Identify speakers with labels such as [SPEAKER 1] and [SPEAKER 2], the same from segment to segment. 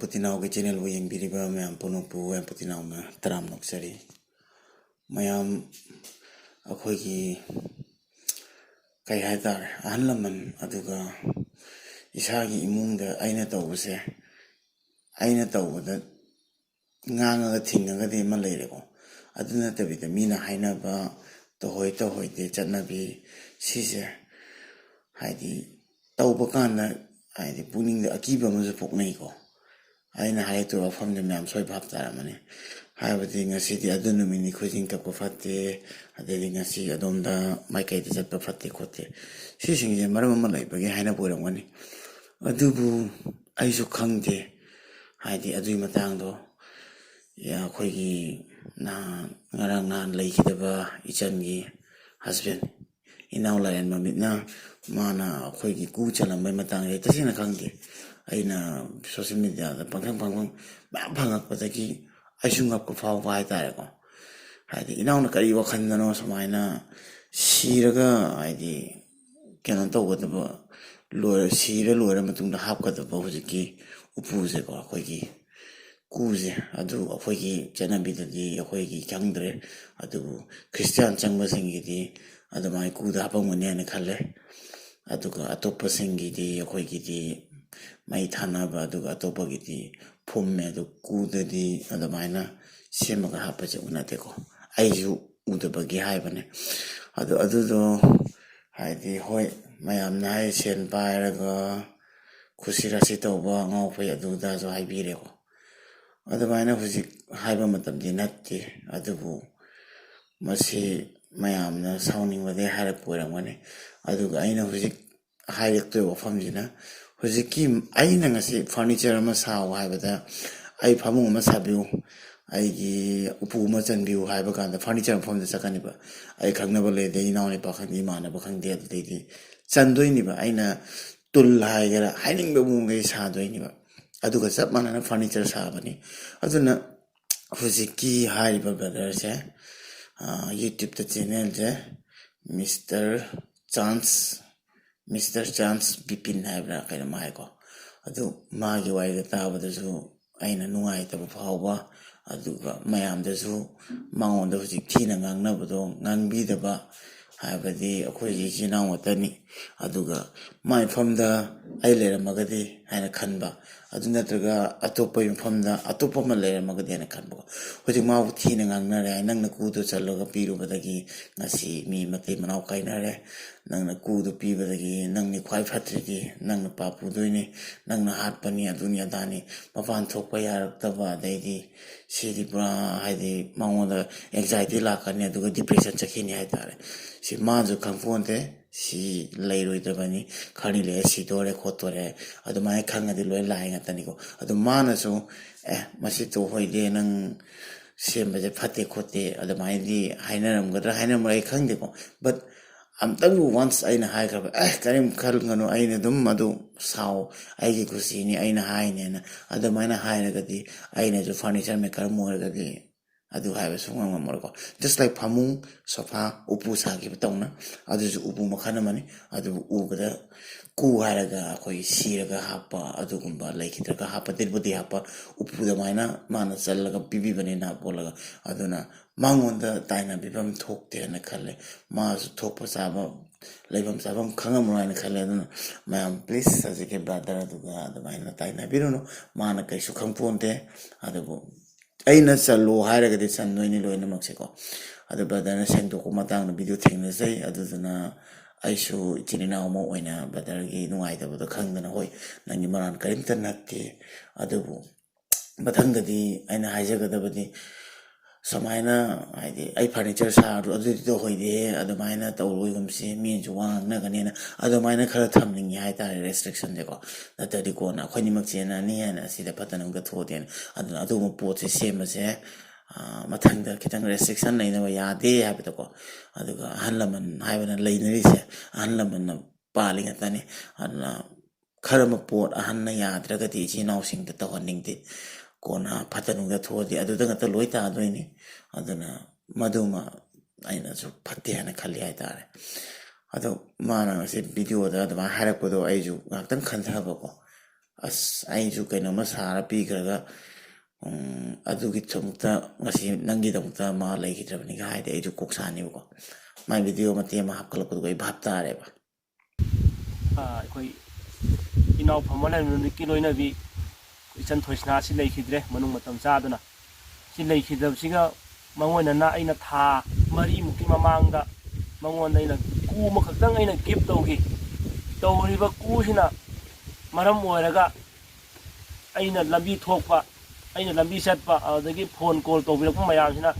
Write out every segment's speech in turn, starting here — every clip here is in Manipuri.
[SPEAKER 1] ꯄꯨꯇꯤꯅꯥꯎꯒꯤ ꯆꯦꯅꯦꯜꯕꯨ ꯌꯦꯡꯕꯤꯔꯤꯕ ꯃꯌꯥꯝ ꯄꯨꯝꯅꯃꯛꯄꯨ ꯄꯨꯇꯤꯅꯥꯎꯅ ꯇꯔꯥꯝ ꯅꯣꯛꯆꯔꯤ ꯃꯌꯥꯝ ꯑꯩꯈꯣꯏꯒꯤ ꯀꯩ ꯍꯥꯏꯇꯥꯔꯦ ꯑꯍꯜ ꯂꯃꯟ ꯑꯗꯨꯒ ꯏꯁꯥꯒꯤ ꯏꯃꯨꯡꯗ ꯑꯩꯅ ꯇꯧꯕꯁꯦ ꯑꯩꯅ ꯇꯧꯕꯗ ꯉꯥꯡꯉꯒ ꯊꯤꯡꯉꯒꯗꯤ ꯑꯃ ꯂꯩꯔꯦꯀꯣ ꯑꯗꯨ ꯅꯠꯇꯕꯤꯗ ꯃꯤꯅ ꯍꯥꯏꯅꯕ ꯇꯧꯍꯣꯏ ꯇꯧꯍꯣꯏꯗꯦ ꯆꯠꯅꯕꯤ ꯁꯤꯁꯦ ꯍꯥꯏꯗꯤ ꯇꯧꯕ ꯀꯥꯟꯗ ꯍꯥꯏꯗꯤ ꯄꯨꯛꯅꯤꯡꯗ ꯑꯀꯤꯕ ꯑꯃꯁꯨ ꯄꯣꯛꯅꯩꯀꯣ ꯑꯩꯅ ꯍꯥꯏꯔꯛꯇꯣꯏꯕ ꯋꯥꯐꯝꯁꯦ ꯃꯌꯥꯝ ꯁꯣꯏ ꯚꯥꯞ ꯇꯥꯔꯝꯃꯅꯤ ꯍꯥꯏꯕꯗꯤ ꯉꯁꯤꯗꯤ ꯑꯗꯨ ꯅꯨꯃꯤꯠꯅꯤ ꯈꯨꯖꯤꯡ ꯀꯛꯄ ꯐꯠꯇꯦ ꯑꯗꯩꯗꯤ ꯉꯁꯤ ꯑꯗꯣꯝꯗ ꯃꯥꯏꯀꯩꯗ ꯆꯠꯄ ꯐꯠꯇꯦ ꯈꯣꯠꯇꯦ ꯁꯤꯁꯤꯡꯁꯦ ꯃꯔꯝ ꯑꯃ ꯂꯩꯕꯒꯤ ꯍꯥꯏꯅꯕ ꯑꯣꯏꯔꯝꯒꯅꯤ ꯑꯗꯨꯕꯨ ꯑꯩꯁꯨ ꯈꯪꯗꯦ ꯍꯥꯏꯗꯤ ꯑꯗꯨꯒꯤ ꯃꯇꯥꯡꯗꯣ ꯑꯩꯈꯣꯏꯒꯤ ꯉꯔꯥꯡ ꯅꯍꯥꯟ ꯂꯩꯈꯤꯗꯕ ꯏꯆꯟꯒꯤ ꯍꯁꯕꯦꯟ ꯏꯅꯥꯎ ꯂꯥꯏꯔꯦꯟ ꯃꯃꯤꯠꯅ ꯃꯥꯅ ꯑꯩꯈꯣꯏꯒꯤ ꯀꯨ ꯆꯜꯂꯝꯕꯩ ꯃꯇꯥꯡꯁꯦ ꯇꯁꯦꯡꯅ ꯈꯪꯗꯦ ꯑꯩꯅ ꯁꯣꯁꯦꯜ ꯃꯦꯗꯤꯌꯥꯗ ꯄꯪꯈꯪ ꯃꯌꯥꯝ ꯐꯪꯉꯛꯄꯗꯒꯤ ꯑꯩꯁꯨ ꯉꯛꯄ ꯐꯥꯎꯕ ꯍꯥꯏꯇꯥꯔꯦꯀꯣ ꯍꯥꯏꯗꯤ ꯏꯅꯥꯎꯅ ꯀꯔꯤ ꯋꯥꯈꯜꯗꯅꯣ ꯁꯨꯃꯥꯏꯅ ꯁꯤꯔꯒ ꯍꯥꯏꯗꯤ ꯀꯩꯅꯣ ꯇꯧꯒꯗꯕ ꯁꯤꯔ ꯂꯣꯏꯔ ꯃꯇꯨꯡꯗ ꯍꯥꯞꯀꯗꯕ ꯍꯧꯖꯤꯛꯀꯤ ꯎꯄꯨꯁꯦꯀꯣ ꯑꯩꯈꯣꯏꯒꯤ ꯀꯨꯁꯦ ꯑꯗꯨ ꯑꯩꯈꯣꯏꯒꯤ ꯆꯠꯅꯕꯤꯗꯗꯤ ꯑꯩꯈꯣꯏꯒꯤ ꯈꯪꯗ꯭ꯔꯦ ꯑꯗꯨꯕꯨ ꯈ꯭ꯔꯤꯁꯇꯤꯌꯥꯟ ꯆꯪꯕꯁꯤꯡꯒꯤꯗꯤ ꯑꯗꯨꯃꯥꯏꯅ ꯀꯨꯗ ꯍꯥꯞꯄꯝꯒꯅꯤ ꯍꯥꯏꯅ ꯈꯜꯂꯦ ꯑꯗꯨꯒ ꯑꯇꯣꯞꯄꯁꯤꯡꯒꯤꯗꯤ ꯑꯩꯈꯣꯏꯒꯤꯗꯤ ꯃꯩ ꯊꯥꯅꯕ ꯑꯗꯨꯒ ꯑꯇꯣꯞꯄꯒꯤꯗꯤ ꯐꯨꯝꯃꯦ ꯑꯗꯨ ꯀꯨꯗꯗꯤ ꯑꯗꯨꯃꯥꯏꯅ ꯁꯦꯝꯃꯒ ꯍꯥꯞꯄꯁꯦ ꯎꯅꯗꯦꯀꯣ ꯑꯩꯁꯨ ꯎꯗꯕꯒꯤ ꯍꯥꯏꯕꯅꯦ ꯑꯗꯨꯗꯣ ꯍꯥꯏꯗꯤ ꯍꯣꯏ ꯃꯌꯥꯝꯅ ꯍꯥꯏ ꯁꯦꯟ ꯄꯥꯏꯔꯒ ꯈꯨꯁꯤ ꯔꯥꯁꯤ ꯇꯧꯕ ꯉꯥꯎꯐꯩ ꯑꯗꯨꯗꯁꯨ ꯍꯥꯏꯕꯤꯔꯦꯀꯣ ꯑꯗꯨꯃꯥꯏꯅ ꯍꯧꯖꯤꯛ ꯍꯥꯏꯕ ꯃꯇꯝꯗꯤ ꯅꯠꯇꯦ ꯑꯗꯨꯕꯨ ꯃꯁꯤ ꯃꯌꯥꯝꯅ ꯁꯥꯎꯅꯤꯡꯕꯗꯒꯤ ꯍꯥꯏꯔꯛꯄ ꯑꯣꯏꯔꯝꯒꯅꯤ ꯑꯗꯨꯒ ꯑꯩꯅ ꯍꯧꯖꯤꯛ ꯍꯥꯏꯔꯛꯇꯣꯏꯕ ꯋꯥꯐꯝꯁꯤꯅ ꯍꯧꯖꯤꯛꯀꯤ ꯑꯩꯅ ꯉꯁꯤ ꯐꯔꯅꯤꯆꯔ ꯑꯃ ꯁꯥꯎ ꯍꯥꯏꯕꯗ ꯑꯩ ꯐꯃꯨꯡ ꯑꯃ ꯁꯥꯕꯤꯌꯨ ꯑꯩꯒꯤ ꯎꯄꯨ ꯑꯃ ꯆꯟꯕꯤꯌꯨ ꯍꯥꯏꯕ ꯀꯥꯟꯗ ꯐꯔꯅꯤꯆꯔ ꯃꯐꯝꯗ ꯆꯠꯀꯅꯤꯕ ꯑꯩ ꯈꯪꯅꯕ ꯂꯩꯗꯩ ꯏꯅꯥꯎꯅꯨꯄꯥ ꯈꯪꯗꯦ ꯏꯃꯥꯟꯅꯕ ꯈꯪꯗꯦ ꯑꯗꯨꯗꯩꯗꯤ ꯆꯟꯗꯣꯏꯅꯦꯕ ꯑꯩꯅ ꯇꯨꯜ ꯍꯥꯏꯒꯦꯔꯥ ꯍꯥꯏꯅꯤꯡꯕ ꯃꯑꯣꯡꯗꯩ ꯁꯥꯗꯣꯏꯅꯦꯕ ꯑꯗꯨꯒ ꯆꯞ ꯃꯥꯟꯅꯅ ꯐꯔꯅꯤꯆꯔ ꯁꯥꯕꯅꯤ ꯑꯗꯨꯅ ꯍꯧꯖꯤꯛꯀꯤ ꯍꯥꯏꯔꯤꯕ ꯕ꯭ꯔꯗꯔꯁꯦ ꯌꯨꯇ꯭ꯌꯨꯕꯇ ꯆꯦꯅꯦꯜꯁꯦ ꯃꯤꯁꯇꯔ ꯆꯥꯟꯁ ꯕꯤꯄꯤꯟ ꯍꯥꯏꯕ꯭ꯔꯥ ꯀꯩꯅꯣꯝ ꯍꯥꯏꯀꯣ ꯑꯗꯨ ꯃꯥꯒꯤ ꯋꯥꯔꯤꯗ ꯇꯥꯕꯗꯁꯨ ꯑꯩꯅ ꯅꯨꯡꯉꯥꯏꯇꯕ ꯐꯥꯎꯕ ꯑꯗꯨꯒ ꯃꯌꯥꯝꯗꯁꯨ ꯃꯉꯣꯟꯗ ꯍꯧꯖꯤꯛ ꯊꯤꯅ ꯉꯥꯡꯅꯕꯗꯣ ꯉꯥꯡꯕꯤꯗꯕ ꯍꯥꯏꯕꯗꯤ ꯑꯩꯈꯣꯏꯒꯤ ꯏꯆꯤꯜ ꯏꯅꯥꯎ ꯉꯥꯛꯇꯅꯤ ꯑꯗꯨꯒ ꯃꯐꯝꯗ ꯑꯩ ꯂꯩꯔꯝꯃꯒꯗꯤ ꯍꯥꯏꯅ ꯈꯟꯕ ꯑꯗꯨ ꯅꯠꯇ꯭ꯔꯒ ꯑꯇꯣꯞꯄ ꯃꯐꯝꯗ ꯑꯇꯣꯞꯄ ꯑꯃ ꯂꯩꯔꯝꯃꯒꯗꯤ ꯍꯥꯏꯅ ꯈꯟꯕꯀꯣ ꯍꯧꯖꯤꯛ ꯃꯥꯕꯨ ꯊꯤꯅ ꯉꯥꯡꯅꯔꯦ ꯅꯪꯅ ꯀꯨꯗꯣ ꯆꯜꯂꯒ ꯄꯤꯔꯨꯕꯗꯒꯤ ꯉꯁꯤ ꯃꯤ ꯃꯇꯩ ꯃꯅꯥꯎ ꯀꯥꯏꯅꯔꯦ ꯅꯪꯅ ꯀꯨꯗꯣ ꯄꯤꯕꯗꯒꯤ ꯅꯪꯅꯤ ꯈ꯭ꯋꯥꯏ ꯐꯠꯇ꯭ꯔꯤꯗꯤ ꯅꯪꯅ ꯄꯥꯞ ꯄꯨꯗꯣꯏꯅꯤ ꯅꯪꯅ ꯍꯥꯠꯄꯅꯤ ꯑꯗꯨꯅꯤ ꯑꯗꯥꯅꯤ ꯃꯄꯥꯟ ꯊꯣꯛꯄ ꯌꯥꯔꯛꯇꯕ ꯑꯗꯩꯗꯤ ꯁꯤꯗꯤ ꯄꯨꯔꯥ ꯍꯥꯏꯗꯤ ꯃꯉꯣꯟꯗ ꯑꯦꯡꯖꯥꯏꯇꯤ ꯂꯥꯛꯀꯅꯤ ꯑꯗꯨꯒ ꯗꯤꯄ꯭ꯔꯦꯁꯟ ꯆꯠꯈꯤꯅꯤ ꯍꯥꯏꯇꯥꯔꯦ ꯁꯤ ꯃꯥꯁꯨ ꯈꯪꯄꯣꯟꯇꯦ ꯁꯤ ꯂꯩꯔꯣꯏꯗꯕꯅꯤ ꯈꯔꯅꯤ ꯂꯩꯔ ꯁꯤꯗꯣꯔꯦ ꯈꯣꯠꯇꯣꯔꯦ ꯑꯗꯨꯃꯥꯏꯅ ꯈꯪꯉꯗꯤ ꯂꯣꯏ ꯂꯥꯏ ꯉꯥꯛꯇꯅꯤꯀꯣ ꯑꯗꯨ ꯃꯥꯅꯁꯨ ꯃꯁꯤ ꯇꯧꯍꯣꯏꯗꯦ ꯅꯪ ꯁꯦꯝꯕꯁꯦ ꯐꯠꯇꯦ ꯈꯣꯠꯇꯦ ꯑꯗꯨꯃꯥꯏꯅꯗꯤ ꯍꯥꯏꯅꯔꯝꯒꯗ꯭ꯔꯥ ꯑꯩ ꯈꯪꯗꯦꯀꯣ ꯕꯠ ꯑꯝꯇꯪꯕꯨ ꯋꯥꯟꯁ ꯑꯩꯅ ꯍꯥꯏꯈ꯭ꯔꯕ ꯀꯔꯤꯝ ꯈꯟꯒꯅꯨ ꯑꯩꯅ ꯑꯗꯨꯝ ꯑꯗꯨ ꯁꯥꯎ ꯑꯩꯒꯤ ꯀꯨꯁꯤꯅꯤ ꯑꯩꯅ ꯍꯥꯏꯅꯦꯅ ꯑꯗꯨꯃꯥꯏꯅ ꯍꯥꯏꯔꯒꯗꯤ ꯑꯩꯅꯁꯨ ꯐꯔꯅꯤꯆꯔ ꯃꯦꯀꯔ ꯑꯃ ꯑꯣꯏꯔꯒꯗꯤ ꯑꯗꯨ ꯍꯥꯏꯕ ꯁꯨꯡꯉꯝ ꯉꯝꯃꯔꯣꯏꯀꯣ ꯖꯁ ꯂꯥꯏꯛ ꯐꯃꯨꯡ ꯁꯣꯐꯥ ꯎꯄꯨ ꯁꯥꯈꯤꯕ ꯇꯧꯅ ꯑꯗꯨꯁꯨ ꯎꯄꯨ ꯃꯈꯜ ꯑꯃꯅꯤ ꯑꯗꯨꯕꯨ ꯎꯕꯗ ꯀꯨ ꯍꯥꯏꯔꯒ ꯑꯩꯈꯣꯏ ꯁꯤꯔꯒ ꯍꯥꯞꯄ ꯑꯗꯨꯒꯨꯝꯕ ꯂꯩꯈꯤꯗ꯭ꯔꯒ ꯍꯥꯞꯄ ꯗꯦꯠꯕꯨꯗꯤ ꯍꯥꯞꯄ ꯎꯄꯨ ꯑꯗꯨꯃꯥꯏꯅ ꯃꯥꯅ ꯆꯜꯂꯒ ꯄꯤꯕꯤꯕꯅꯤ ꯅꯥꯞ ꯄꯣꯜꯂꯒ ꯑꯗꯨꯅ ꯃꯉꯣꯟꯗ ꯇꯥꯏꯅꯕꯤꯐꯝ ꯊꯣꯛꯇꯦꯅ ꯈꯜꯂꯦ ꯃꯥꯁꯨ ꯊꯣꯛꯄ ꯆꯥꯕ ꯂꯩꯐꯝ ꯆꯥꯐꯝ ꯈꯪꯉꯝꯃꯣꯏ ꯍꯥꯏꯅ ꯈꯜꯂꯦ ꯑꯗꯨꯅ ꯃꯌꯥꯝ ꯄ꯭ꯂꯤꯖ ꯍꯧꯖꯤꯛꯀꯤ ꯕ꯭ꯔꯗꯔ ꯑꯗꯨꯒ ꯑꯗꯨꯃꯥꯏꯅ ꯇꯥꯏꯅꯕꯤꯔꯨꯅꯨ ꯃꯥꯅ ꯀꯩꯁꯨ ꯈꯪꯄꯣꯟꯇꯦ ꯑꯗꯨꯕꯨ ꯑꯩꯅ ꯆꯜꯂꯣ ꯍꯥꯏꯔꯒꯗꯤ ꯆꯟꯗꯣꯏꯅꯤ ꯂꯣꯏꯅꯃꯛꯁꯦꯀꯣ ꯑꯗꯨ ꯕ꯭ꯔꯗꯔꯅ ꯁꯦꯡꯗꯣꯛꯄ ꯃꯇꯥꯡꯗ ꯚꯤꯗꯤꯑꯣ ꯊꯦꯡꯅꯖꯩ ꯑꯗꯨꯗꯨꯅ ꯑꯩꯁꯨ ꯏꯆꯤꯟ ꯏꯅꯥꯎ ꯑꯃ ꯑꯣꯏꯅ ꯕ꯭ꯔꯗꯔꯒꯤ ꯅꯨꯡꯉꯥꯏꯇꯕꯗꯣ ꯈꯪꯗꯅ ꯍꯣꯏ ꯅꯪꯒꯤ ꯃꯔꯥꯟ ꯀꯔꯤꯝꯇ ꯅꯠꯇꯦ ꯑꯗꯨꯕꯨ ꯃꯊꯪꯗꯗꯤ ꯑꯩꯅ ꯍꯥꯏꯖꯒꯗꯕꯗꯤ ꯁꯨꯃꯥꯏꯅ ꯍꯥꯏꯗꯤ ꯑꯩ ꯐꯔꯅꯤꯆꯔ ꯁꯥꯔꯗꯣ ꯑꯗꯨꯗꯤ ꯇꯧꯍꯣꯏꯗꯦ ꯑꯗꯨꯃꯥꯏꯅ ꯇꯧꯔꯣꯏꯒꯨꯝꯁꯤ ꯃꯤꯅꯁꯨ ꯋꯥ ꯉꯥꯡꯅꯒꯅꯤꯅ ꯑꯗꯨꯃꯥꯏꯅ ꯈꯔ ꯊꯝꯅꯤꯡꯉꯦ ꯍꯥꯏꯇꯥꯔꯦ ꯔꯦꯁꯇ꯭ꯔꯤꯛꯁꯟꯁꯦꯀꯣ ꯅꯠꯇ꯭ꯔꯗꯤ ꯀꯣꯟꯅ ꯑꯩꯈꯣꯏꯅꯤꯃꯛ ꯆꯦꯟꯅꯅꯤ ꯍꯥꯏꯅ ꯑꯁꯤꯗ ꯐꯠꯇꯅ ꯑꯃꯨꯛꯀ ꯊꯣꯛꯑꯗꯦꯅ ꯑꯗꯨꯅ ꯑꯗꯨꯒꯨꯝꯕ ꯄꯣꯠꯁꯦ ꯁꯦꯝꯕꯁꯦ ꯃꯊꯪꯗ ꯈꯤꯇꯪ ꯔꯦꯁꯇ꯭ꯔꯤꯛꯁꯟ ꯂꯩꯅꯕ ꯌꯥꯗꯦ ꯍꯥꯏꯕꯗꯀꯣ ꯑꯗꯨꯒ ꯑꯍꯜ ꯂꯃꯟ ꯍꯥꯏꯕꯅ ꯂꯩꯅꯔꯤꯁꯦ ꯑꯍꯜ ꯂꯃꯟꯅ ꯄꯥꯜꯂꯤ ꯉꯥꯛꯇꯅꯤ ꯑꯗꯨꯅ ꯈꯔꯃ ꯄꯣꯠ ꯑꯍꯟꯅ ꯌꯥꯗ꯭ꯔꯒꯗꯤ ꯏꯆꯤꯜ ꯏꯅꯥꯎꯁꯤꯡꯗ ꯇꯧꯍꯟꯅꯤꯡꯗꯦ ꯀꯣꯟꯅ ꯐꯠꯇꯅꯨꯡꯗ ꯊꯣꯛꯑꯗꯤ ꯑꯗꯨꯗ ꯉꯥꯛꯇ ꯂꯣꯏ ꯇꯥꯗꯣꯏꯅꯤ ꯑꯗꯨꯅ ꯃꯗꯨꯃ ꯑꯩꯅꯁꯨ ꯐꯠꯇꯦ ꯍꯥꯏꯅ ꯈꯜꯂꯤ ꯍꯥꯏꯇꯥꯔꯦ ꯑꯗꯣ ꯃꯥꯅ ꯉꯁꯤ ꯚꯤꯗꯤꯑꯣꯗ ꯑꯗꯨꯃꯥꯏꯅ ꯍꯥꯏꯔꯛꯄꯗꯣ ꯑꯩꯁꯨ ꯉꯥꯏꯍꯥꯛꯇꯪ ꯈꯟꯊꯕꯀꯣ ꯑꯁ ꯑꯩꯁꯨ ꯀꯩꯅꯣꯝꯃ ꯁꯥꯔ ꯄꯤꯈ꯭ꯔꯒ ꯑꯗꯨꯒꯤꯗꯃꯛꯇ ꯉꯁꯤ ꯅꯪꯒꯤꯗꯃꯛꯇ ꯃꯥ ꯂꯩꯈꯤꯗ꯭ꯔꯕꯅꯤꯒ ꯍꯥꯏꯗꯤ ꯑꯩꯁꯨ ꯀꯣꯛ ꯁꯥꯅꯦꯕꯀꯣ ꯃꯥꯏ ꯚꯤꯗꯤꯑꯣ ꯃꯇꯦꯛ ꯑꯃ ꯍꯥꯞꯀꯠꯂꯛꯄꯗꯨꯒ ꯑꯩ ꯚꯥꯞ ꯇꯥꯔꯦꯕ
[SPEAKER 2] ꯑꯩꯈꯣꯏ ꯏꯅꯥꯎ ꯐꯝꯕ ꯂꯩꯃꯤꯟꯅꯕꯒꯤ ꯂꯣꯏꯅꯕꯤ ꯏꯆꯟ ꯊꯣꯏꯁꯅꯥꯁꯤ ꯂꯩꯈꯤꯗ꯭ꯔꯦ ꯃꯅꯨꯡ ꯃꯇꯝ ꯆꯥꯗꯨꯅ ꯁꯤ ꯂꯩꯈꯤꯗꯕꯁꯤꯒ ꯃꯉꯣꯟꯗꯅ ꯑꯩꯅ ꯊꯥ 4ꯃꯨꯛꯀꯤ ꯃꯃꯥꯡꯗ ꯃꯉꯣꯟꯗ ꯑꯩꯅ ꯀꯨ ꯑꯃꯈꯛꯇꯪ ꯑꯩꯅ ꯒꯤꯐ ꯇꯧꯈꯤ ꯇꯧꯔꯤꯕ ꯀꯨꯁꯤꯅ ꯃꯔꯝ ꯑꯣꯏꯔꯒ ꯑꯩꯅ ꯂꯝꯕꯤ ꯊꯣꯛꯄ ꯑꯩꯅ ꯂꯝꯕꯤ ꯆꯠꯄ ꯑꯗꯨꯗꯒꯤ ꯐꯣꯟ ꯀꯣꯜ ꯇꯧꯕꯤꯔꯛꯄ ꯃꯌꯥꯝꯁꯤꯅ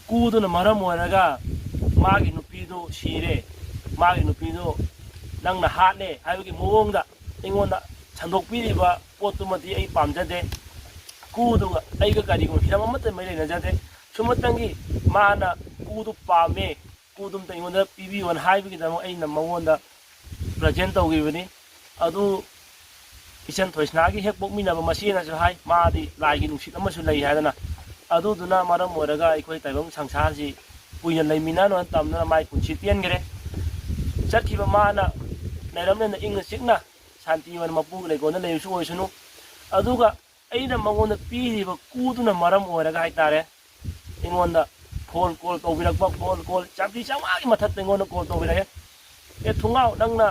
[SPEAKER 2] ꯀꯨꯗꯨꯅ ꯃꯔꯝ ꯑꯣꯏꯔꯒ ꯃꯥꯒꯤ ꯅꯨꯄꯤꯗꯨ ꯁꯤꯔꯦ ꯃꯥꯒꯤ ꯅꯨꯄꯤꯗꯨ ꯅꯪꯅ ꯍꯥꯠꯂꯦ ꯍꯥꯏꯕꯒꯤ ꯃꯑꯣꯡꯗ ꯑꯩꯉꯣꯟꯗ ꯁꯟꯗꯣꯛꯄꯤꯔꯤꯕ ꯄꯣꯠꯇꯨꯃꯗꯤ ꯑꯩ ꯄꯥꯝꯖꯗꯦ ꯀꯨꯗꯨꯒ ꯑꯩꯒ ꯀꯔꯤꯒꯨꯝꯕ ꯍꯤꯔꯝ ꯑꯃꯠꯇ ꯃꯔꯤ ꯂꯩꯅꯖꯗꯦ ꯁꯨꯝꯃꯇꯪꯒꯤ ꯃꯥꯅ ꯀꯨꯗꯨ ꯄꯥꯝꯃꯦ ꯀꯨꯗꯨꯝꯇ ꯑꯩꯉꯣꯟꯗ ꯄꯤꯕꯤꯌꯣꯅ ꯍꯥꯏꯕꯒꯤꯗꯃꯛ ꯑꯩꯅ ꯃꯉꯣꯟꯗ ꯄ꯭ꯔꯖꯦꯟ ꯇꯧꯈꯤꯕꯅꯤ ꯑꯗꯨ ꯏꯆꯟ ꯊꯣꯏꯁꯅꯥꯒꯤ ꯍꯦꯛ ꯄꯣꯛꯃꯤꯟꯅꯕ ꯃꯆꯦꯅꯁꯨ ꯍꯥꯏ ꯃꯥꯗꯤ ꯂꯥꯏꯒꯤ ꯅꯨꯡꯁꯤꯠ ꯑꯃꯁꯨ ꯂꯩ ꯍꯥꯏꯗꯅ ꯑꯗꯨꯗꯨꯅ ꯃꯔꯝ ꯑꯣꯏꯔꯒ ꯑꯩꯈꯣꯏ ꯇꯥꯏꯕꯪ ꯁꯪꯁꯥꯔꯁꯤ ꯀꯨꯏꯅ ꯂꯩꯃꯤꯟꯅꯅ ꯇꯝꯗꯨꯅ ꯃꯥꯏ ꯄꯨꯟꯁꯤ ꯇꯦꯟꯈ꯭ꯔꯦ ꯆꯠꯈꯤꯕ ꯃꯥꯅ ꯂꯩꯔꯝꯂꯦꯅ ꯏꯪꯅ ꯆꯤꯛꯅ ꯁꯥꯟꯇꯤ ꯑꯣꯏꯅ ꯃꯄꯨꯒ ꯂꯩꯀꯣꯟꯗ ꯂꯩꯕꯁꯨ ꯑꯣꯏꯁꯅꯨ ꯑꯗꯨꯒ ꯑꯩꯅ ꯃꯉꯣꯟꯗ ꯄꯤꯔꯤꯕ ꯀꯨꯗꯨꯅ ꯃꯔꯝ ꯑꯣꯏꯔꯒ ꯍꯥꯏꯇꯥꯔꯦ ꯑꯩꯉꯣꯟꯗ ꯐꯣꯟ ꯀꯣꯜ ꯇꯧꯕꯤꯔꯛꯄ ꯐꯣꯟ ꯀꯣꯜ 3-4ꯒꯤ ꯃꯊꯛꯇ ꯑꯩꯉꯣꯟꯗ ꯀꯣꯜ ꯇꯧꯕꯤꯔꯛꯑꯦ ꯊꯨꯡꯉꯥꯎ ꯅꯪꯅ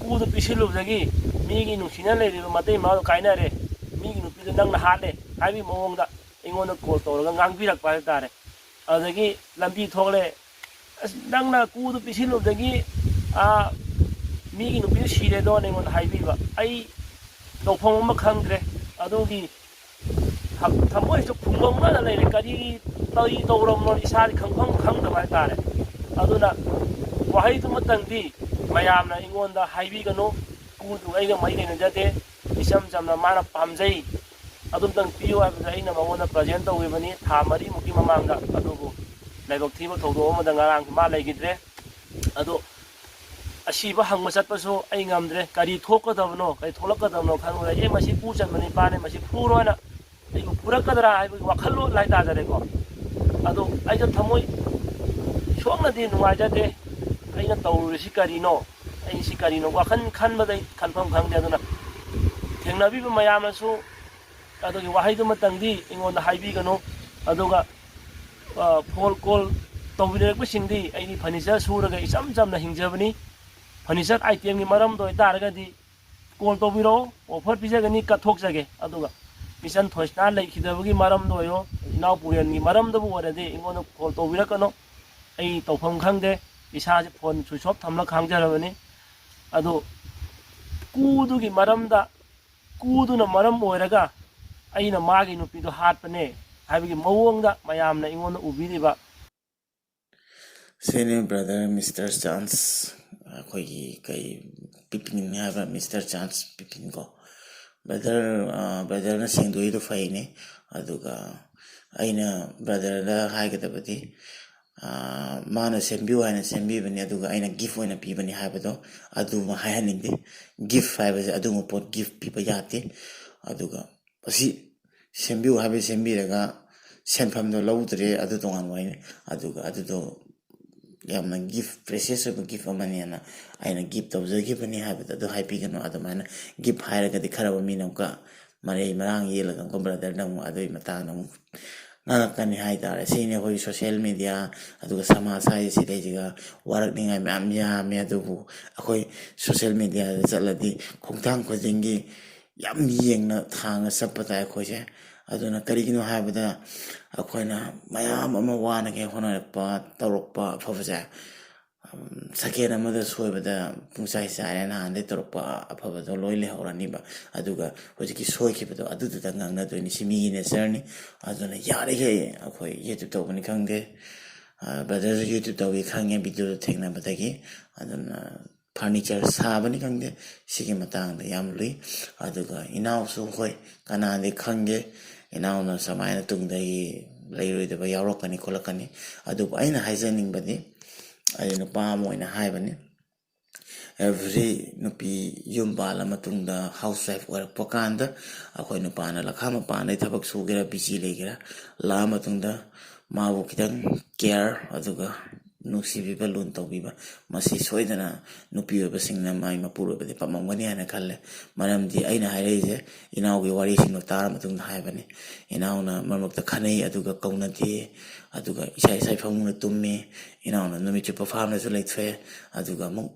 [SPEAKER 2] ꯀꯨꯗꯨ ꯄꯤꯁꯤꯜꯂꯨꯕꯗꯒꯤ ꯃꯤꯒꯤ ꯅꯨꯡꯁꯤꯅ ꯂꯩꯔꯤꯕ ꯃꯇꯩ ꯃꯅꯥꯎꯗꯨ ꯀꯥꯏꯅꯔꯦ ꯃꯤꯒꯤ ꯅꯨꯄꯤꯗꯨ ꯅꯪꯅ ꯍꯥꯠꯂꯦ ꯍꯥꯏꯕꯒꯤ ꯃꯑꯣꯡꯗ ꯑꯩꯉꯣꯟꯗ ꯀꯣꯜ ꯇꯧꯔꯒ ꯉꯥꯡꯕꯤꯔꯛꯄ ꯍꯥꯏꯇꯥꯔꯦ ꯑꯗꯨꯗꯒꯤ ꯂꯝꯕꯤ ꯊꯣꯛꯂꯦ ꯑꯁ ꯅꯪꯅ ꯀꯨꯗꯨ ꯄꯤꯁꯤꯜꯂꯨꯕꯗꯒꯤ ꯃꯤꯒꯤ ꯅꯨꯄꯤꯗꯨ ꯁꯤꯔꯦꯗꯣꯅ ꯑꯩꯉꯣꯟꯗ ꯍꯥꯏꯕꯤꯕ ꯑꯩ ꯇꯧꯐꯝ ꯑꯃ ꯈꯪꯗ꯭ꯔꯦ ꯑꯗꯨꯒꯤ ꯊꯃꯣꯏꯁꯨ ꯐꯨꯡꯕꯪꯅꯅ ꯂꯩꯔꯦ ꯀꯔꯤ ꯇꯧꯔꯝꯅꯣ ꯏꯁꯥꯗꯤ ꯈꯪꯐꯝ ꯈꯪꯗꯕ ꯍꯥꯏꯇꯥꯔꯦ ꯑꯗꯨꯅ ꯋꯥꯍꯩꯗꯨꯃꯇꯪꯗꯤ ꯃꯌꯥꯝꯅ ꯑꯩꯉꯣꯟꯗ ꯍꯥꯏꯕꯤꯒꯅꯨ ꯀꯨꯗꯨ ꯑꯩꯒ ꯃꯔꯤ ꯂꯩꯅꯖꯗꯦ ꯏꯆꯝ ꯆꯝꯅ ꯃꯥꯅ ꯄꯥꯝꯖꯩ ꯑꯗꯨꯝꯇꯪ ꯄꯤꯌꯨ ꯍꯥꯏꯕꯗ ꯑꯩꯅ ꯃꯉꯣꯟꯗ ꯄ꯭ꯔꯖꯦꯟ ꯇꯧꯈꯤꯕꯅꯤ ꯊꯥ 4ꯃꯨꯛꯀꯤ ꯃꯃꯥꯡꯗ ꯑꯗꯨꯕꯨ ꯂꯥꯏꯕꯛ ꯊꯤꯕ ꯊꯧꯗꯣꯛ ꯑꯃꯗ ꯉꯔꯥꯡ ꯃꯥ ꯂꯩꯈꯤꯗ꯭ꯔꯦ ꯑꯗꯣ ꯑꯁꯤꯕ ꯍꯪꯕ ꯆꯠꯄꯁꯨ ꯑꯩ ꯉꯝꯗ꯭ꯔꯦ ꯀꯔꯤ ꯊꯣꯛꯀꯗꯕꯅꯣ ꯀꯔꯤ ꯊꯣꯛꯂꯛꯀꯗꯕꯅꯣ ꯈꯪꯗ꯭ꯔꯦ ꯃꯁꯤ ꯀꯨ ꯆꯟꯕ ꯅꯤꯄꯥꯅꯦ ꯃꯁꯤ ꯐꯨꯔꯣꯏꯅ ꯑꯩꯕꯨ ꯐꯨꯔꯛꯀꯗ꯭ꯔꯥ ꯍꯥꯏꯕꯒꯤ ꯋꯥꯈꯜꯂꯣꯟ ꯍꯥꯏꯇꯥꯔꯦꯀꯣ ꯑꯗꯣ ꯑꯩꯁꯨ ꯊꯃꯣꯏ ꯁꯣꯛꯅꯗꯤ ꯅꯨꯡꯉꯥꯏꯖꯗꯦ ꯑꯩꯅ ꯇꯧꯔꯤꯁꯤ ꯀꯔꯤꯅꯣ ꯑꯩ ꯁꯤ ꯀꯔꯤꯅꯣ ꯋꯥꯈꯜ ꯈꯟꯕꯗ ꯑꯩ ꯈꯟꯐꯝ ꯈꯪꯗꯦ ꯑꯗꯨꯅ ꯊꯦꯡꯅꯕꯤꯕ ꯃꯌꯥꯝꯅꯁꯨ ꯑꯗꯨꯒꯤ ꯋꯥꯍꯩꯗꯨꯃꯇꯪꯗꯤ ꯑꯩꯉꯣꯟꯗ ꯍꯥꯏꯕꯤꯒꯅꯨ ꯑꯗꯨꯒ ꯐꯣꯟ ꯀꯣꯜ ꯇꯧꯕꯤꯔꯛꯄꯁꯤꯡꯗꯤ ꯑꯩꯗꯤ ꯐꯔꯅꯤꯆꯔ ꯁꯨꯔꯒ ꯏꯆꯝ ꯆꯝꯅ ꯍꯤꯡꯖꯕꯅꯤ ꯐꯔꯅꯤꯆꯔ ꯑꯥꯏꯇꯦꯝꯒꯤ ꯃꯔꯝꯗ ꯑꯣꯏꯇꯥꯔꯒꯗꯤ ꯀꯣꯜ ꯇꯧꯕꯤꯔꯛꯑꯣ ꯑꯣꯐꯔ ꯄꯤꯖꯒꯅꯤ ꯀꯠꯊꯣꯛꯆꯒꯦ ꯑꯗꯨꯒ ꯏꯆꯟ ꯊꯣꯏꯁꯅꯥ ꯂꯩꯈꯤꯗꯕꯒꯤ ꯃꯔꯝꯗ ꯑꯣꯏꯔꯣ ꯏꯅꯥꯎꯄꯨꯔꯦꯟꯒꯤ ꯃꯔꯝꯗꯕꯨ ꯑꯣꯏꯔꯗꯤ ꯑꯩꯉꯣꯟꯗ ꯀꯣꯜ ꯇꯧꯕꯤꯔꯛꯀꯅꯨ ꯑꯩ ꯇꯧꯐꯝ ꯈꯪꯗꯦ ꯏꯁꯥꯁꯦ ꯐꯣꯟ ꯁ꯭ꯋꯤꯆ ꯑꯣꯐ ꯊꯝꯂꯒ ꯈꯥꯡꯖꯔꯕꯅꯤ ꯑꯗꯨ ꯀꯨꯗꯨꯒꯤ ꯃꯔꯝꯗ ꯀꯨꯗꯨꯅ ꯃꯔꯝ ꯑꯣꯏꯔꯒ ꯑꯩꯅ ꯃꯥꯒꯤ ꯅꯨꯄꯤꯗꯨ ꯍꯥꯠꯄꯅꯦ ꯍꯥꯏꯕꯒꯤ ꯃꯑꯣꯡꯗ ꯃꯌꯥꯝꯅ ꯑꯩꯉꯣꯟꯗ ꯎꯕꯤꯔꯤꯕ
[SPEAKER 1] ꯁꯤꯅꯤ ꯕ꯭ꯔꯗꯔ ꯃꯤꯁꯇꯔ ꯆꯥꯟꯁ ꯑꯩꯈꯣꯏꯒꯤ ꯀꯩ ꯄꯤꯄꯤꯟ ꯍꯥꯏꯕ ꯃꯤꯁꯇꯔ ꯆꯥꯟꯁ ꯄꯤꯄꯤꯟ ꯀꯣ ꯕ꯭ꯔꯗꯔꯅ ꯁꯦꯡꯗꯣꯛꯏꯗꯨ ꯐꯩꯅꯦ ꯑꯗꯨꯒ ꯑꯩꯅ ꯕ꯭ꯔꯗꯔꯗ ꯍꯥꯏꯒꯗꯕꯗꯤ ꯃꯥꯅ ꯁꯦꯝꯕꯤꯌꯨ ꯍꯥꯏꯅ ꯁꯦꯝꯕꯤꯕꯅꯤ ꯑꯗꯨꯒ ꯑꯩꯅ ꯒꯤꯐ ꯑꯣꯏꯅ ꯄꯤꯕꯅꯤ ꯍꯥꯏꯕꯗꯣ ꯑꯗꯨꯃ ꯍꯥꯏꯍꯟꯅꯤꯡꯗꯦ ꯒꯤꯐ ꯍꯥꯏꯕꯁꯦ ꯑꯗꯨꯒꯨꯝꯕ ꯄꯣꯠ ꯒꯤꯐ ꯄꯤꯕ ꯌꯥꯗꯦ ꯑꯗꯨꯒ ꯑꯁꯤ ꯁꯦꯝꯕꯤꯌꯨ ꯍꯥꯏꯕ ꯁꯦꯝꯕꯤꯔꯒ ꯁꯦꯟꯐꯝꯗꯣ ꯂꯧꯗ꯭ꯔꯦ ꯑꯗꯨ ꯇꯣꯉꯥꯟꯕ ꯋꯥꯔꯤꯅꯤ ꯑꯗꯨꯒ ꯑꯗꯨꯗꯣ ꯌꯥꯝꯅ ꯒꯤꯐ ꯄ꯭ꯔꯦꯁꯤꯌꯁ ꯑꯣꯏꯕ ꯒꯤꯐ ꯑꯃꯅꯦꯅ ꯑꯩꯅ ꯒꯤꯐ ꯇꯧꯖꯈꯤꯕꯅꯤ ꯍꯥꯏꯕꯗꯣ ꯑꯗꯨ ꯍꯥꯏꯕꯤꯒꯅꯨ ꯑꯗꯨꯃꯥꯏꯅ ꯒꯤꯐ ꯍꯥꯏꯔꯒꯗꯤ ꯈꯔꯕ ꯃꯤꯅ ꯑꯃꯨꯛꯀ ꯃꯔꯩ ꯃꯔꯥꯡ ꯌꯦꯜꯂꯒ ꯑꯃꯨꯛꯀ ꯕ꯭ꯔꯗꯔꯅ ꯑꯃꯨꯛ ꯑꯗꯨꯒꯤ ꯃꯇꯥꯡꯗ ꯑꯃꯨꯛ ꯉꯥꯡꯉꯛꯀꯅꯤ ꯍꯥꯏꯇꯥꯔꯦ ꯁꯤꯅꯤ ꯑꯩꯈꯣꯏꯒꯤ ꯁꯣꯁꯤꯌꯦꯜ ꯃꯦꯗꯤꯌꯥ ꯑꯗꯨꯒ ꯁꯃꯥꯖ ꯍꯥꯏꯁꯤ ꯁꯤꯗꯩꯁꯤꯒ ꯋꯥꯔꯛꯅꯤꯡꯉꯥꯏ ꯃꯌꯥꯝ ꯌꯥꯝꯃꯦ ꯑꯗꯨꯕꯨ ꯑꯩꯈꯣꯏ ꯁꯣꯁꯤꯌꯦꯜ ꯃꯦꯗꯤꯌꯥꯗ ꯆꯠꯂꯗꯤ ꯈꯣꯡꯊꯥꯡ ꯈꯨꯗꯤꯡꯒꯤ ꯌꯥꯝ ꯌꯦꯡꯅ ꯊꯥꯡꯅ ꯆꯠꯄ ꯇꯥꯏ ꯑꯩꯈꯣꯏꯁꯦ ꯑꯗꯨꯅ ꯀꯔꯤꯒꯤꯅꯣ ꯍꯥꯏꯕꯗ ꯑꯩꯈꯣꯏꯅ ꯃꯌꯥꯝ ꯑꯃ ꯋꯥꯅꯒꯦ ꯍꯣꯠꯅꯔꯛꯄ ꯇꯧꯔꯛꯄ ꯑꯐꯕꯁꯦ ꯁꯦꯀꯦꯟ ꯑꯃꯗ ꯁꯣꯏꯕꯗ ꯄꯨꯡꯆꯥꯏ ꯆꯥꯏꯔꯦ ꯅꯍꯥꯟꯗꯩ ꯇꯧꯔꯛꯄ ꯑꯐꯕꯗꯣ ꯂꯣꯏ ꯂꯩꯍꯧꯔꯅꯤꯕ ꯑꯗꯨꯒ ꯍꯧꯖꯤꯛꯀꯤ ꯁꯣꯏꯈꯤꯕꯗꯣ ꯑꯗꯨꯗꯨꯗ ꯉꯥꯡꯅꯗꯣꯏꯅꯤ ꯁꯤ ꯃꯤꯒꯤ ꯅꯦꯆꯔꯅꯤ ꯑꯗꯨꯅ ꯌꯥꯔꯤꯈꯩ ꯑꯩꯈꯣꯏ ꯌꯨꯇ꯭ꯌꯨꯕ ꯇꯧꯕꯅꯤ ꯈꯪꯗꯦ ꯕ꯭ꯔꯗꯔꯁꯨ ꯌꯨꯇ꯭ꯌꯨꯕ ꯇꯧꯏ ꯈꯪꯉꯦ ꯚꯤꯗꯤꯑꯣꯗꯣ ꯊꯦꯡꯅꯕꯗꯒꯤ ꯑꯗꯨꯅ ꯐꯔꯅꯤꯆꯔ ꯁꯥꯕꯅꯤ ꯈꯪꯗꯦ ꯁꯤꯒꯤ ꯃꯇꯥꯡꯗ ꯌꯥꯝ ꯂꯨꯏ ꯑꯗꯨꯒ ꯏꯅꯥꯎꯁꯨ ꯍꯣꯏ ꯀꯅꯥꯗꯤ ꯈꯪꯒꯦ ꯏꯅꯥꯎꯅ ꯁꯨꯃꯥꯏꯅ ꯇꯨꯡꯗꯒꯤ ꯂꯩꯔꯣꯏꯗꯕ ꯌꯥꯎꯔꯛꯀꯅꯤ ꯈꯣꯠꯂꯛꯀꯅꯤ ꯑꯗꯨꯕꯨ ꯑꯩꯅ ꯍꯥꯏꯖꯅꯤꯡꯕꯗꯤ ꯑꯩ ꯅꯨꯄꯥ ꯑꯃ ꯑꯣꯏꯅ ꯍꯥꯏꯕꯅꯤ ꯑꯦꯚ꯭ꯔꯤ ꯅꯨꯄꯤ ꯌꯨꯝ ꯄꯥꯜꯂ ꯃꯇꯨꯡꯗ ꯍꯥꯎꯁ ꯋꯥꯏꯐ ꯑꯣꯏꯔꯛꯄ ꯀꯥꯟꯗ ꯑꯩꯈꯣꯏ ꯅꯨꯄꯥꯅ ꯂꯈꯥ ꯃꯄꯥꯟꯗꯩ ꯊꯕꯛ ꯁꯨꯒꯦꯔꯥ ꯕꯤꯖꯤ ꯂꯩꯒꯦꯔꯥ ꯂꯥꯛꯑ ꯃꯇꯨꯡꯗ ꯃꯥꯕꯨ ꯈꯤꯇꯪ ꯀꯦꯌꯔ ꯑꯗꯨꯒ ꯅꯨꯡꯁꯤꯕꯤꯕ ꯂꯨꯟ ꯇꯧꯕꯤꯕ ꯃꯁꯤ ꯁꯣꯏꯗꯅ ꯅꯨꯄꯤ ꯑꯣꯏꯕꯁꯤꯡꯅ ꯃꯥꯒꯤ ꯃꯄꯨꯔꯣꯏꯕꯗꯤ ꯄꯥꯝꯃꯝꯒꯅꯤ ꯍꯥꯏꯅ ꯈꯜꯂꯦ ꯃꯔꯝꯗꯤ ꯑꯩꯅ ꯍꯥꯏꯔꯛꯏꯁꯦ ꯏꯅꯥꯎꯒꯤ ꯋꯥꯔꯤꯁꯤꯡꯗꯣ ꯇꯥꯔ ꯃꯇꯨꯡꯗ ꯍꯥꯏꯕꯅꯤ ꯏꯅꯥꯎꯅ ꯃꯔꯛ ꯃꯔꯛꯇ ꯈꯟꯅꯩ ꯑꯗꯨꯒ ꯀꯧꯅꯗꯦ ꯑꯗꯨꯒ ꯏꯁꯥ ꯐꯃꯨꯡꯗ ꯇꯨꯝꯃꯤ ꯏꯅꯥꯎꯅ ꯅꯨꯃꯤꯠ ꯆꯨꯞꯄ ꯐꯥꯝꯗꯁꯨ ꯂꯩꯊꯣꯛꯑꯦ ꯑꯗꯨꯒ ꯑꯃꯨꯛ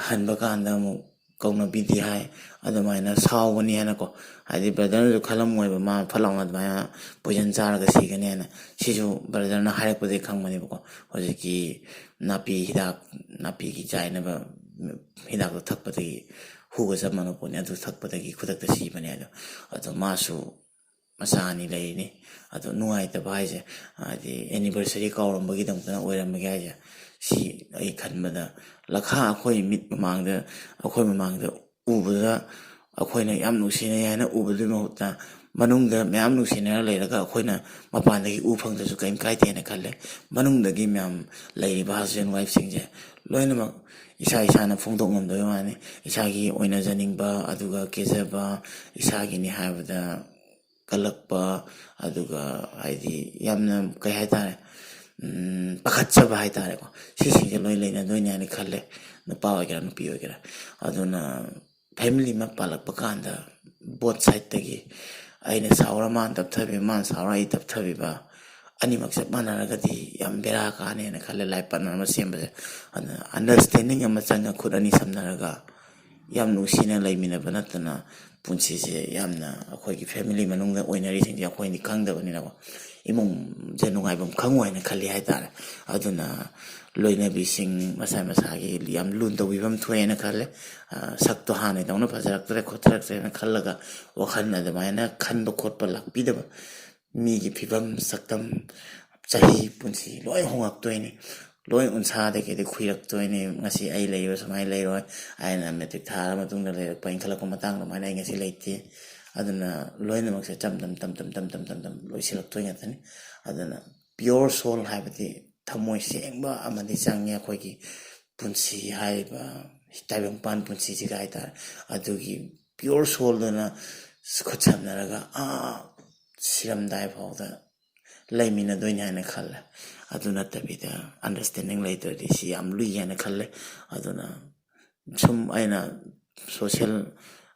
[SPEAKER 1] ꯍꯟꯕ ꯀꯥꯟꯗ ꯑꯃꯨꯛ ꯀꯧꯅꯕꯤꯗꯦ ꯍꯥꯏ ꯑꯗꯨꯃꯥꯏꯅ ꯁꯥꯎꯒꯅꯤ ꯍꯥꯏꯅꯀꯣ ꯍꯥꯏꯗꯤ ꯕ꯭ꯔꯗꯔꯅꯁꯨ ꯈꯜꯂꯝꯃꯣꯏꯕ ꯃꯥ ꯐꯠ ꯂꯥꯎꯅ ꯑꯗꯨꯃꯥꯏꯅ ꯄꯣꯏꯖꯟ ꯆꯥꯔꯒ ꯁꯤꯒꯅꯤ ꯍꯥꯏꯅ ꯁꯤꯁꯨ ꯕ꯭ꯔꯗꯔꯅ ꯍꯥꯏꯔꯛꯄꯗꯒꯤ ꯈꯪꯕꯅꯦꯕꯀꯣ ꯍꯧꯖꯤꯛꯀꯤ ꯅꯥꯄꯤꯒꯤ ꯆꯥꯏꯅꯕ ꯍꯤꯗꯥꯛꯇꯣ ꯊꯛꯄꯗꯒꯤ ꯍꯨꯒ ꯆꯞ ꯃꯥꯟꯅꯕ ꯄꯣꯠꯅꯤ ꯑꯗꯨ ꯊꯛꯄꯗꯒꯤ ꯈꯨꯗꯛꯇ ꯁꯤꯕꯅꯦ ꯑꯗꯣ ꯃꯥꯁꯨ ꯃꯆꯥ ꯑꯅꯤ ꯂꯩꯔꯤꯅꯤ ꯑꯗꯣ ꯅꯨꯡꯉꯥꯏꯇꯕ ꯍꯥꯏꯁꯦ ꯍꯥꯏꯗꯤ ꯑꯦꯅꯤꯚꯔꯁꯔꯤ ꯀꯥꯎꯔꯝꯕꯒꯤꯗꯃꯛꯇꯅ ꯑꯣꯏꯔꯝꯕꯒꯦ ꯍꯥꯏꯁꯦ ꯁꯤ ꯑꯩ ꯈꯟꯕꯗ ꯂꯈꯥ ꯑꯩꯈꯣꯏ ꯃꯤꯠ ꯃꯃꯥꯡꯗ ꯑꯩꯈꯣꯏ ꯃꯃꯥꯡꯗ ꯎꯕꯗ ꯑꯩꯈꯣꯏꯅ ꯌꯥꯝ ꯅꯨꯡꯁꯤꯅꯩ ꯍꯥꯏꯅ ꯎꯕꯗꯨꯒꯤ ꯃꯍꯨꯠꯇ ꯃꯅꯨꯡꯗ ꯃꯌꯥꯝ ꯅꯨꯡꯁꯤꯅꯔ ꯂꯩꯔꯒ ꯑꯩꯈꯣꯏꯅ ꯃꯄꯥꯟꯗꯒꯤ ꯎ ꯐꯪꯗ꯭ꯔꯁꯨ ꯀꯔꯤꯝ ꯀꯥꯏꯗꯦ ꯍꯥꯏꯅ ꯈꯜꯂꯦ ꯃꯅꯨꯡꯗꯒꯤ ꯃꯌꯥꯝ ꯂꯩꯔꯤꯕ ꯍꯁꯕꯦꯟ ꯋꯥꯏꯐꯁꯤꯡꯁꯦ ꯂꯣꯏꯅꯃꯛ ꯏꯁꯥꯅ ꯐꯣꯡꯗꯣꯛꯉꯝꯗꯕꯩ ꯋꯥꯅꯤ ꯏꯁꯥꯒꯤ ꯑꯣꯏꯅꯖꯅꯤꯡꯕ ꯑꯗꯨꯒ ꯀꯦꯖꯕ ꯏꯁꯥꯒꯤꯅꯤ ꯍꯥꯏꯕꯗ ꯀꯜꯂꯛꯄ ꯑꯗꯨꯒ ꯍꯥꯏꯗꯤ ꯌꯥꯝꯅ ꯀꯩ ꯍꯥꯏꯇꯥꯔꯦ ꯄꯥꯈꯠꯆꯕ ꯍꯥꯏꯇꯥꯔꯦꯀꯣ ꯁꯤꯁꯤꯡꯁꯦ ꯂꯣꯏ ꯂꯩꯅꯗꯣꯏꯅꯤ ꯍꯥꯏꯅ ꯈꯜꯂꯦ ꯅꯨꯄꯥ ꯑꯣꯏꯒꯦꯔꯥ ꯅꯨꯄꯤ ꯑꯣꯏꯒꯦꯔꯥ ꯑꯗꯨꯅ ꯐꯦꯃꯤꯂꯤ ꯑꯃ ꯄꯥꯜꯂꯛꯄ ꯀꯥꯟꯗ ꯕꯣꯠ ꯁꯥꯏꯠꯇꯒꯤ ꯑꯩꯅ ꯁꯥꯎꯔ ꯃꯥꯅ ꯇꯞꯊꯕꯤꯕ ꯃꯥꯅ ꯁꯥꯎꯔ ꯑꯩ ꯇꯞꯊꯕꯤꯕ ꯑꯅꯤꯃꯛ ꯆꯞ ꯃꯥꯟꯅꯔꯒꯗꯤ ꯌꯥꯝ ꯕꯦꯔꯥ ꯀꯥꯅꯦꯅꯈꯜꯂꯦ ꯂꯥꯏꯐ ꯄꯥꯔꯠꯅꯔ ꯑꯃ ꯁꯦꯝꯕꯁꯦ ꯑꯗꯨꯅ ꯑꯟꯗꯔꯁꯇꯦꯟꯗꯤꯡ ꯑꯃ ꯆꯪꯉ ꯈꯨꯠ ꯑꯅꯤ ꯁꯝꯅꯔꯒ ꯌꯥꯝ ꯅꯨꯡꯁꯤꯅ ꯂꯩꯃꯤꯟꯅꯕ ꯅꯠꯇꯅ ꯄꯨꯟꯁꯤꯁꯦ ꯌꯥꯝꯅ ꯑꯩꯈꯣꯏꯒꯤ ꯐꯦꯃꯤꯂꯤ ꯃꯅꯨꯡꯗ ꯑꯣꯏꯅꯔꯤꯁꯤꯡꯁꯦ ꯑꯩꯈꯣꯏꯗꯤ ꯈꯪꯗꯕꯅꯤꯅꯀꯣ ꯏꯃꯨꯡꯁꯦ ꯅꯨꯡꯉꯥꯏꯐꯝ ꯈꯪꯉꯣꯏ ꯍꯥꯏꯅ ꯈꯜꯂꯤ ꯍꯥꯏꯇꯥꯔꯦ ꯑꯗꯨꯅ ꯂꯣꯏꯅꯕꯤꯁꯤꯡ ꯃꯁꯥꯒꯤ ꯌꯥꯝ ꯂꯨꯅ ꯇꯧꯕꯤꯐꯝ ꯊꯣꯛꯑꯦꯅ ꯈꯜꯂꯦ ꯁꯛꯇꯣ ꯍꯥꯟꯅꯗꯧꯅ ꯐꯖꯔꯛꯇ꯭ꯔꯦ ꯈꯣꯠꯊꯔꯛꯇ꯭ꯔꯦꯅ ꯈꯜꯂꯒ ꯋꯥꯈꯜ ꯑꯗꯨꯃꯥꯏꯅ ꯈꯟꯕ ꯈꯣꯠꯄ ꯂꯥꯛꯄꯤꯗꯕ ꯃꯤꯒꯤ ꯐꯤꯕꯝ ꯁꯛꯇꯝ ꯆꯍꯤ ꯄꯨꯟꯁꯤ ꯂꯣꯏ ꯍꯣꯡꯉꯛꯇꯣꯏꯅꯤ ꯂꯣꯏ ꯎꯟꯁꯥꯗꯒꯤꯗꯤ ꯈꯨꯏꯔꯛꯇꯣꯏꯅꯤ ꯉꯁꯤ ꯑꯩ ꯂꯩꯔꯤꯕ ꯁꯨꯃꯥꯏꯅ ꯂꯩꯔꯣꯏ ꯑꯩꯅ ꯃꯦꯇ꯭ꯔꯤꯛ ꯊꯥꯔ ꯃꯇꯨꯡꯗ ꯂꯩꯔꯛꯄ ꯏꯟꯈꯠꯂꯛꯄ ꯃꯇꯥꯡ ꯑꯗꯨꯃꯥꯏꯅ ꯑꯩ ꯉꯁꯤ ꯂꯩꯇꯦ ꯑꯗꯨꯅ ꯂꯣꯏꯅꯃꯛꯁꯦ ꯇꯝ ꯇꯝ ꯂꯣꯏꯁꯤꯜꯂꯛꯇꯣꯏ ꯉꯥꯛꯇꯅꯤ ꯑꯗꯨꯅ ꯄꯤꯌꯣꯔ ꯁꯣꯜ ꯍꯥꯏꯕꯗꯤ ꯊꯃꯣꯏ ꯁꯦꯡꯕ ꯑꯃꯗꯤ ꯆꯪꯉꯦ ꯑꯩꯈꯣꯏꯒꯤ ꯄꯨꯟꯁꯤ ꯍꯥꯏꯔꯤꯕ ꯇꯥꯏꯕꯪꯄꯥꯟ ꯄꯨꯟꯁꯤꯁꯤꯒ ꯍꯥꯏꯇꯥꯔꯦ ꯑꯗꯨꯒꯤ ꯄꯤꯌꯣꯔ ꯁꯣꯜꯗꯨꯅ ꯈꯨꯠ ꯁꯝꯅꯔꯒ ꯁꯤꯔꯝꯗꯥꯏ ꯐꯥꯎꯗ ꯂꯩꯃꯤꯟꯅꯗꯣꯏꯅꯤ ꯍꯥꯏꯅ ꯈꯜꯂꯦ ꯑꯗꯨ ꯅꯠꯇꯕꯤꯗ ꯑꯟꯗꯔꯁꯇꯦꯟꯗꯤꯡ ꯂꯩꯇ꯭ꯔꯗꯤ ꯁꯤ ꯌꯥꯝ ꯂꯨꯏ ꯍꯥꯏꯅ ꯈꯜꯂꯦ ꯑꯗꯨꯅ ꯁꯨꯝ ꯑꯩꯅ ꯁꯣꯁꯤꯌꯦꯜ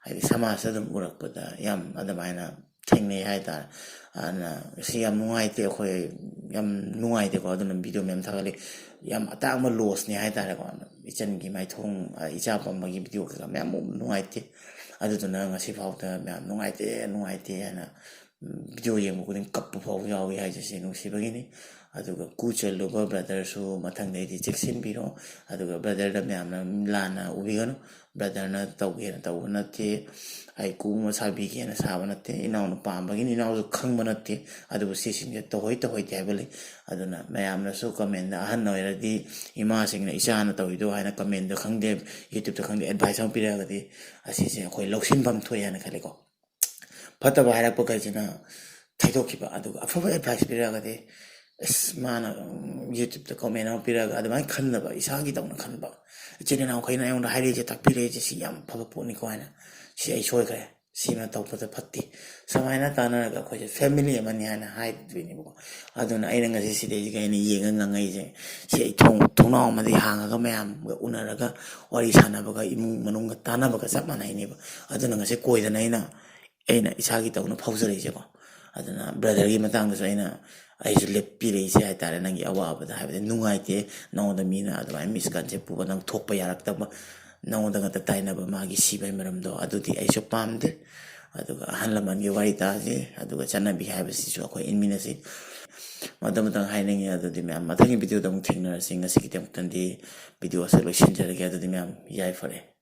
[SPEAKER 1] ꯍꯥꯏꯗꯤ ꯁꯃꯥꯖꯇ ꯑꯗꯨꯝ ꯎꯔꯛꯄꯗ ꯌꯥꯝ ꯑꯗꯨꯃꯥꯏꯅ ꯊꯦꯡꯅꯩ ꯍꯥꯏꯇꯥꯔꯦ ꯑꯗꯨꯅ ꯁꯤ ꯌꯥꯝ ꯅꯨꯡꯉꯥꯏꯇꯦ ꯑꯩꯈꯣꯏ ꯌꯥꯝ ꯅꯨꯡꯉꯥꯏꯇꯦꯀꯣ ꯑꯗꯨꯅ ꯚꯤꯗꯤꯑꯣ ꯃꯌꯥꯝ ꯊꯥꯒꯠꯂꯤ ꯌꯥꯝ ꯑꯇꯥꯡꯕ ꯂꯣꯁꯅꯤ ꯍꯥꯏꯇꯥꯔꯦꯀꯣ ꯏꯆꯟꯒꯤ ꯃꯥꯏꯊꯣꯡ ꯏꯆꯥ ꯄꯝꯕꯒꯤ ꯚꯤꯗꯤꯑꯣ ꯀꯩꯀꯥ ꯃꯌꯥꯝ ꯅꯨꯡꯉꯥꯏꯇꯦ ꯑꯗꯨꯗꯨꯅ ꯉꯁꯤ ꯐꯥꯎꯗ ꯃꯌꯥꯝ ꯅꯨꯡꯉꯥꯏꯇꯦ ꯍꯥꯏꯅ ꯚꯤꯗꯤꯑꯣ ꯌꯦꯡꯕ ꯈꯨꯗꯤꯡ ꯀꯞꯄ ꯐꯥꯎꯕ ꯌꯥꯎꯏ ꯍꯥꯏꯁꯦ ꯅꯨꯡꯁꯤꯕꯒꯤꯅꯤ ꯑꯗꯨꯒ ꯀꯨ ꯆꯦꯜꯂꯨꯕ ꯕ꯭ꯔꯗꯔꯁꯨ ꯃꯊꯪꯗꯩꯗꯤ ꯆꯦꯛꯁꯤꯟꯕꯤꯔꯣ ꯑꯗꯨꯒ ꯕ꯭ꯔꯗꯔꯗ ꯃꯌꯥꯝꯅ ꯂꯥꯟꯅ ꯎꯕꯤꯒꯅꯨ ꯕ꯭ꯔꯗꯔꯅ ꯇꯧꯒꯦꯅ ꯇꯧꯕ ꯅꯠꯇꯦ ꯑꯩ ꯀꯨ ꯑꯃ ꯁꯥꯕꯤꯒꯦꯅ ꯁꯥꯕ ꯅꯠꯇꯦ ꯏꯅꯥꯎꯅ ꯄꯥꯝꯕꯒꯤꯅꯤ ꯏꯅꯥꯎꯁꯨ ꯈꯪꯕ ꯅꯠꯇꯦ ꯑꯗꯨꯕꯨ ꯁꯤꯁꯤꯡꯁꯦ ꯇꯧꯍꯩꯗꯦ ꯍꯥꯏꯕ ꯂꯩ ꯑꯗꯨꯅ ꯃꯌꯥꯝꯅꯁꯨ ꯀꯃꯦꯟꯗ ꯑꯍꯟ ꯑꯣꯏꯔꯗꯤ ꯏꯃꯥꯁꯤꯡꯅ ꯏꯆꯥꯅ ꯇꯧꯔꯤꯗꯣ ꯍꯥꯏꯅ ꯀꯃꯦꯟꯗ ꯈꯪꯗꯦ ꯌꯨꯇ꯭ꯌꯨꯕꯇ ꯈꯪꯗꯦ ꯑꯦꯗꯚꯥꯏꯁ ꯑꯃ ꯄꯤꯔꯛꯑꯒꯗꯤ ꯑꯁꯤꯁꯦ ꯑꯩꯈꯣꯏ ꯂꯧꯁꯤꯟꯐꯝ ꯊꯣꯛꯑꯦ ꯍꯥꯏꯅ ꯈꯜꯂꯤꯀꯣ ꯐꯠꯇꯕ ꯍꯥꯏꯔꯛꯄꯈꯩꯁꯤꯅ ꯊꯩꯗꯣꯛꯈꯤꯕ ꯑꯗꯨꯒ ꯑꯐꯕ ꯑꯦꯗꯚꯥꯏꯁ ꯄꯤꯔꯛꯑꯒꯗꯤ ꯃꯥꯅ ꯌꯨꯇ꯭ꯌꯨꯕꯇ ꯀꯣꯃꯦꯟ ꯑꯃ ꯄꯤꯔꯛꯑꯒ ꯑꯗꯨꯃꯥꯏꯅ ꯈꯟꯗꯕ ꯏꯁꯥꯒꯤꯗꯧꯅ ꯈꯟꯕ ꯏꯆꯤꯟ ꯏꯅꯥꯎꯈꯩꯅ ꯑꯩꯉꯣꯟꯗ ꯍꯥꯏꯔꯛꯏꯁꯦ ꯇꯥꯛꯄꯤꯔꯛꯏꯁꯦ ꯁꯤ ꯌꯥꯝ ꯐꯕ ꯄꯣꯠꯅꯤꯀꯣ ꯍꯥꯏꯅ ꯁꯤ ꯑꯩ ꯁꯣꯏꯈ꯭ꯔꯦ ꯁꯤꯃ ꯇꯧꯕꯗ ꯐꯠꯇꯦ ꯁꯨꯃꯥꯏꯅ ꯇꯥꯟꯅꯔꯒ ꯑꯩꯈꯣꯏꯁꯦ ꯐꯦꯃꯤꯂꯤ ꯑꯃꯅꯤ ꯍꯥꯏꯅ ꯍꯥꯏꯗꯣꯏꯅꯦꯕꯀꯣ ꯑꯗꯨꯅ ꯑꯩꯅ ꯉꯁꯤ ꯁꯤꯗꯩꯁꯤꯒ ꯑꯩꯅ ꯌꯦꯡꯉ ꯉꯥꯡꯉꯛꯏꯁꯦ ꯁꯤ ꯑꯩ ꯊꯣꯡꯅꯥꯎ ꯑꯃꯗꯤ ꯍꯥꯡꯉꯒ ꯃꯌꯥꯝꯒ ꯎꯅꯔꯒ ꯋꯥꯔꯤ ꯁꯥꯟꯅꯕꯒ ꯏꯃꯨꯡ ꯃꯅꯨꯡꯒ ꯇꯥꯟꯅꯕꯒ ꯆꯞ ꯃꯥꯟꯅꯩꯅꯦꯕ ꯑꯗꯨꯅ ꯉꯁꯤ ꯀꯣꯏꯗꯅ ꯑꯩꯅ ꯏꯁꯥꯒꯤ ꯇꯧꯅ ꯐꯥꯎꯖꯔꯛꯏꯁꯦꯀꯣ ꯑꯗꯨꯅ ꯕ꯭ꯔꯗꯔꯒꯤ ꯃꯇꯥꯡꯗꯁꯨ ꯑꯩꯁꯨ ꯂꯦꯞꯄꯤꯔꯛꯏꯁꯦ ꯍꯥꯏꯇꯥꯔꯦ ꯅꯪꯒꯤ ꯑꯋꯥꯕꯗ ꯍꯥꯏꯕꯗꯤ ꯅꯨꯡꯉꯥꯏꯇꯦ ꯅꯉꯣꯟꯗ ꯃꯤꯅ ꯑꯗꯨꯃꯥꯏꯅ ꯃꯤꯁꯀꯟꯁꯦꯞ ꯄꯨꯕ ꯅꯪ ꯊꯣꯛꯄ ꯌꯥꯔꯛꯇꯕ ꯅꯉꯣꯟꯗ ꯉꯛꯇ ꯇꯥꯏꯅꯕ ꯃꯥꯒꯤ ꯁꯤꯕꯒꯤ ꯃꯔꯝꯗꯣ ꯑꯗꯨꯗꯤ ꯑꯩꯁꯨ ꯄꯥꯝꯗꯦ ꯑꯗꯨꯒ ꯑꯍꯜ ꯂꯃꯟꯒꯤ ꯋꯥꯔꯤ ꯇꯥꯁꯤ ꯑꯗꯨꯒ ꯆꯠꯅꯕꯤ ꯍꯥꯏꯕꯁꯤꯁꯨ ꯑꯩꯈꯣꯏ ꯏꯟꯃꯤꯟꯅꯁꯤ ꯃꯇꯪ ꯍꯥꯏꯅꯤꯡꯉꯤ ꯑꯗꯨꯗꯤ ꯃꯌꯥꯝ ꯃꯊꯪꯒꯤ ꯚꯤꯗꯤꯑꯣꯗ ꯑꯃꯨꯛ ꯊꯦꯡꯅꯔꯁꯤ ꯉꯁꯤꯒꯤꯗꯃꯛꯇꯗꯤ ꯚꯤꯗꯤꯑꯣ ꯑꯁꯤ ꯂꯣꯏꯁꯤꯟꯖꯔꯒꯦ ꯑꯗꯨꯗꯤ ꯃꯌꯥꯝ ꯌꯥꯏꯐꯔꯦ